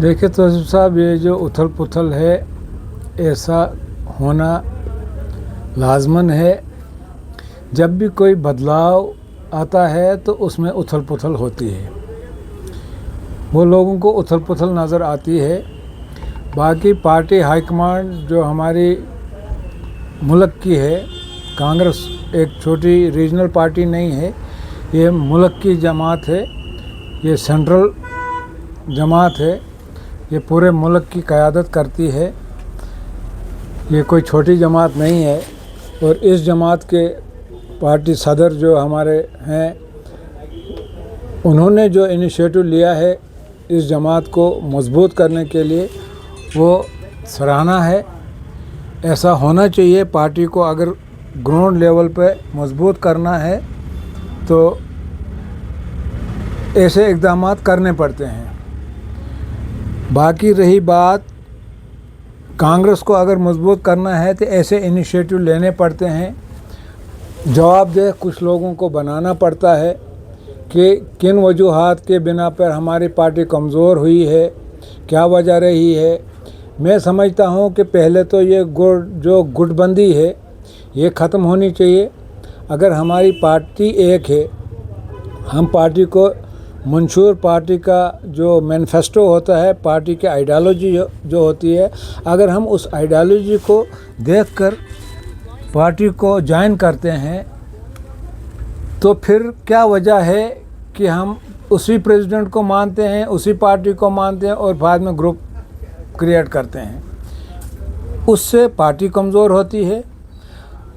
देखिए तौसीफ साहब, ये जो उथल पुथल है ऐसा होना लाजमन है। जब भी कोई बदलाव आता है तो उसमें उथल पुथल होती है, वो लोगों को उथल पुथल नज़र आती है। बाकी पार्टी हाईकमांड जो हमारी मुल्क की है, कांग्रेस एक छोटी रीजनल पार्टी नहीं है, ये मुल्क की जमात है, ये सेंट्रल जमात है, ये पूरे मुल्क की क़यादत करती है, ये कोई छोटी जमात नहीं है। और इस जमात के पार्टी सदर जो हमारे हैं, उन्होंने जो इनिशिएटिव लिया है इस जमात को मजबूत करने के लिए, वो सराहना है। ऐसा होना चाहिए। पार्टी को अगर ग्राउंड लेवल पे मजबूत करना है तो ऐसे इक़दाम करने पड़ते हैं। बाकी रही बात, कांग्रेस को अगर मजबूत करना है तो ऐसे इनिशिएटिव लेने पड़ते हैं। जवाबदेह कुछ लोगों को बनाना पड़ता है कि किन वजूहात के बिना पर हमारी पार्टी कमज़ोर हुई है, क्या वजह रही है। मैं समझता हूँ कि पहले तो ये जो गुटबंदी है ये ख़त्म होनी चाहिए। अगर हमारी पार्टी एक है, हम पार्टी को मंशूर पार्टी का जो मैनिफेस्टो होता है, पार्टी की आइडियोलॉजी जो होती है, अगर हम उस आइडियोलॉजी को देखकर पार्टी को ज्वाइन करते हैं तो फिर क्या वजह है कि हम उसी प्रेसिडेंट को मानते हैं, उसी पार्टी को मानते हैं और बाद में ग्रुप क्रिएट करते हैं। उससे पार्टी कमज़ोर होती है।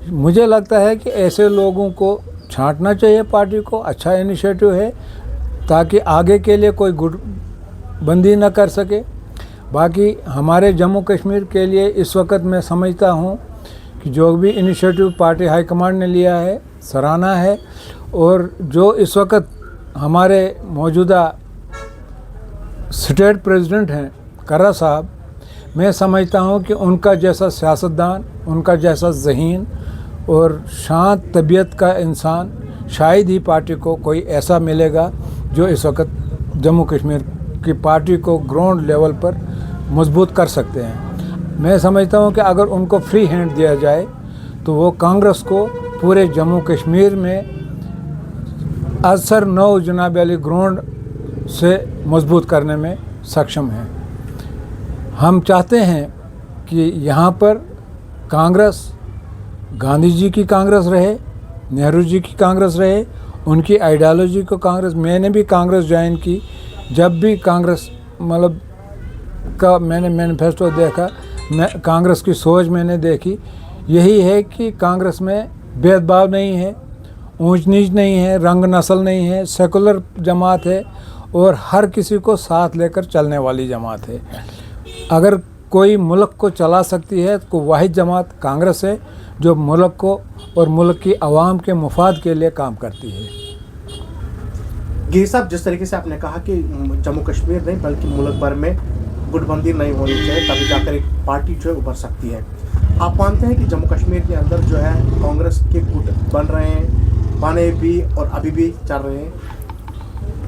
मुझे लगता है कि ऐसे लोगों को छांटना चाहिए पार्टी को। अच्छा इनिशिएटिव है ताकि आगे के लिए कोई गुटबंदी न कर सके। बाकी हमारे जम्मू कश्मीर के लिए इस वक्त मैं समझता हूँ कि जो भी इनिशिएटिव पार्टी हाईकमांड ने लिया है सराहना है। और जो इस वक्त हमारे मौजूदा स्टेट प्रेसिडेंट हैं कर्रा साहब, मैं समझता हूँ कि उनका जैसा सियासतदान, उनका जैसा ज़हीन और शांत तबीयत का इंसान शायद ही पार्टी को कोई ऐसा मिलेगा जो इस वक्त जम्मू कश्मीर की पार्टी को ग्राउंड लेवल पर मजबूत कर सकते हैं। मैं समझता हूँ कि अगर उनको फ्री हैंड दिया जाए तो वो कांग्रेस को पूरे जम्मू कश्मीर में असर नौ जनाब अली ग्राउंड से मजबूत करने में सक्षम है। हम चाहते हैं कि यहाँ पर कांग्रेस गांधी जी की कांग्रेस रहे, नेहरू जी की कांग्रेस रहे, उनकी आइडियोलॉजी को कांग्रेस। मैंने भी कांग्रेस ज्वाइन की। जब भी कांग्रेस का मैंने मैनिफेस्टो देखा, मैं कांग्रेस की सोच मैंने देखी, यही है कि कांग्रेस में भेदभाव नहीं है, ऊंच नीच नहीं है, रंग नस्ल नहीं है, सेकुलर जमात है और हर किसी को साथ लेकर चलने वाली जमात है। अगर कोई मुल्क को चला सकती है तो वाहिद जमात कांग्रेस है जो मुल्क को और मुल्क की आवाम के मुफाद के लिए काम करती है। गिरी साहब, जिस तरीके से आपने कहा कि जम्मू कश्मीर नहीं बल्कि मुल्क भर में गुटबंदी नहीं होनी चाहिए, तभी जाकर एक पार्टी जो है उभर सकती है। आप मानते हैं कि जम्मू कश्मीर के अंदर जो है कांग्रेस के गुट बन रहे हैं, बने भी और अभी भी चल रहे हैं?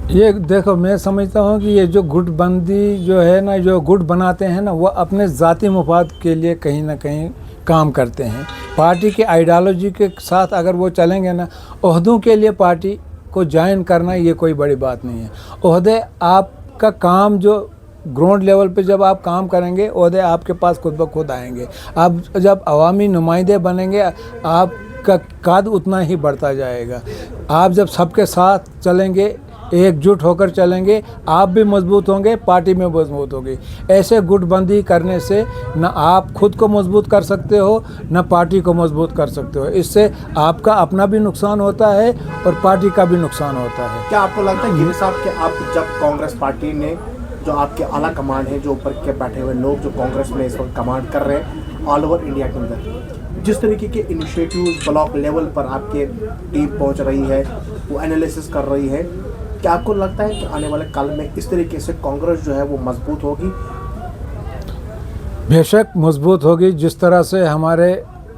ये देखो, मैं समझता हूँ कि ये जो गुटबंदी जो है ना, जो गुट बनाते हैं ना, वो अपने ज़ाती मुफाद के लिए कहीं ना कहीं काम करते हैं। पार्टी की आइडियोलॉजी के साथ अगर वो चलेंगे ना, ओहदों के लिए पार्टी को ज्वाइन करना ये कोई बड़ी बात नहीं है। ओहदे आपका काम जो ग्राउंड लेवल पे जब आप काम करेंगे, ओहदे आपके पास खुद ब खुद आएंगे। आप जब अवामी नुमाइंदे बनेंगे, आपका कद उतना ही बढ़ता जाएगा। आप जब सबके साथ चलेंगे, एकजुट होकर चलेंगे, आप भी मजबूत होंगे, पार्टी में मजबूत होगी। ऐसे गुटबंदी करने से न आप खुद को मजबूत कर सकते हो, न पार्टी को मजबूत कर सकते हो। इससे आपका अपना भी नुकसान होता है और पार्टी का भी नुकसान होता है। क्या आपको लगता है गिरी साहब कि आप जब कांग्रेस पार्टी ने जो आपके आला कमांड है, जो ऊपर के बैठे हुए लोग जो कांग्रेस में इस वक्त कमांड कर रहे हैं ऑल ओवर इंडिया के अंदर, जिस तरीके के इनिशिएटिव ब्लॉक लेवल पर आपके टीम पहुँच रही है, वो एनालिसिस कर रही है, क्या आपको लगता है कि आने वाले काल में इस तरीके से कांग्रेस जो है वो मजबूत होगी? बेशक मजबूत होगी। जिस तरह से हमारे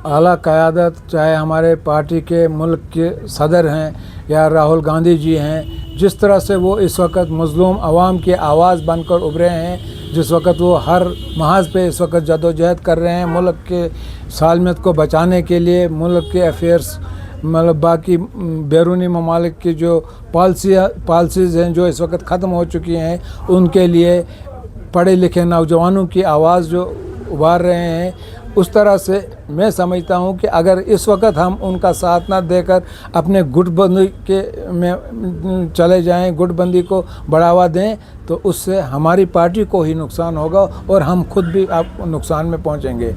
आला क़यादत, चाहे हमारे पार्टी के मुल्क के सदर हैं या राहुल गांधी जी हैं, जिस तरह से वो इस वक्त मज़लूम आवाम की आवाज़ बनकर उभरे हैं, जिस वक्त वो हर महाज पे इस वक्त जदोजहद कर रहे हैं मुल्क के सालमियत को बचाने के लिए, मुल्क के अफेयर्स मतलब बाकी बैरूनी ममालिक की जो पॉलिसीज़ हैं जो इस वक्त ख़त्म हो चुकी हैं, उनके लिए पढ़े लिखे नौजवानों की आवाज़ जो उभार रहे हैं, उस तरह से मैं समझता हूँ कि अगर इस वक्त हम उनका साथ न देकर अपने गुटबंदी के में चले जाएं, गुटबंदी को बढ़ावा दें, तो उससे हमारी पार्टी को ही नुकसान होगा और हम खुद भी आप नुकसान में पहुँचेंगे।